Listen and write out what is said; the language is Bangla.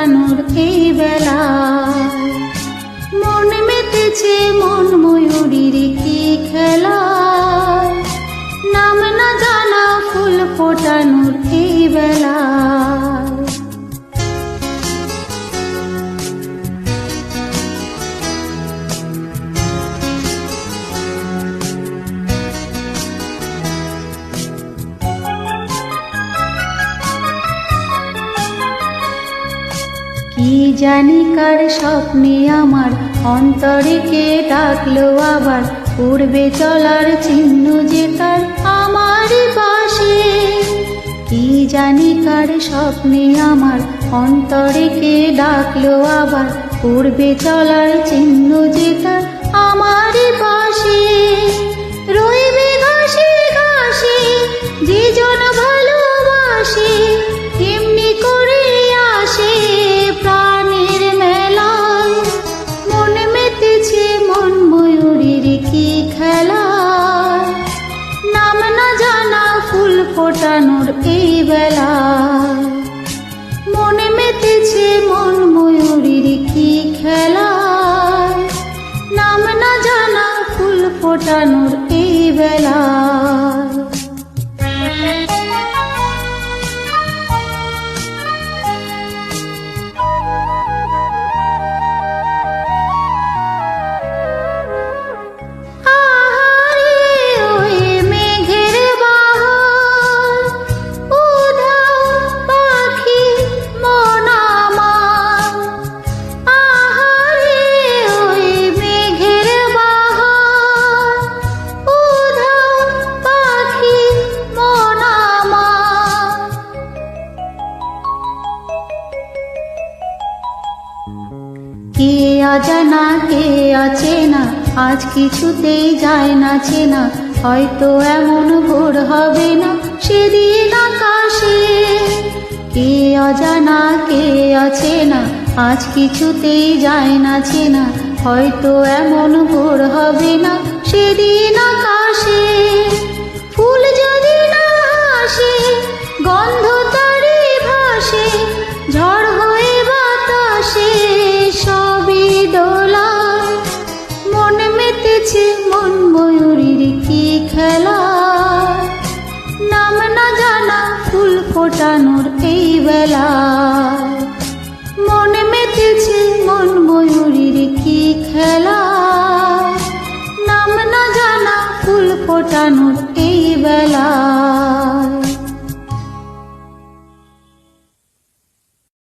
ফোটানোর এই বেলা। মন মেতেছে মন ময়ূরীর কি খেলা, নাম না জানা ফুল ফোটানোর এই বেলা। কি জানি কার স্বপ্নে আমার অন্তরে কে ডাকলো আবার, উড়বে চলার চিহ্ন যে তার আমার পাশে। কি জানি কার স্বপ্নে আমার অন্তরে কে ডাকলো আবার, উড়বে চলার চিহ্ন যে তার আমার পাশে। রইবে ঘাসে ঘাসে যে জন ভালোবাসে, এমনি করে আসে প্রাণের মেলায়। মন মেতেছে মন ময়ূরীর কি খেলা, নাম না জানা ফুল ফোটানোর এই বেলা। মন মেতেছে মন ময়ূরীর কি খেলা, নাম না জানা ফুল ফোটানোর এই বেলা। কে অজানা কে অচেনা আজ কিছুতেই যায় না চেনা, হয়তো এমন ভোর হবে না সেদিন আকাশে। কে অজানা কে অচেনা আজ কিছুতেই যায় না চেনা, হয়তো এমন ভোর হবে না সেদিন আকাশে। ফুল যদি না হাসে গন্ধ তারে ভাসে, ঝড় হয়ে বাতাসে সবই দোলা। মন মেতেছে মন ময়ূরীর কি খেলা, নাম না জানা ফুল ফোটানোর এই বেলা। মন মেতেছে মন ময়ূরীর কি খেলা, নাম না জানা ফুল ফোটানোর এই বেলা।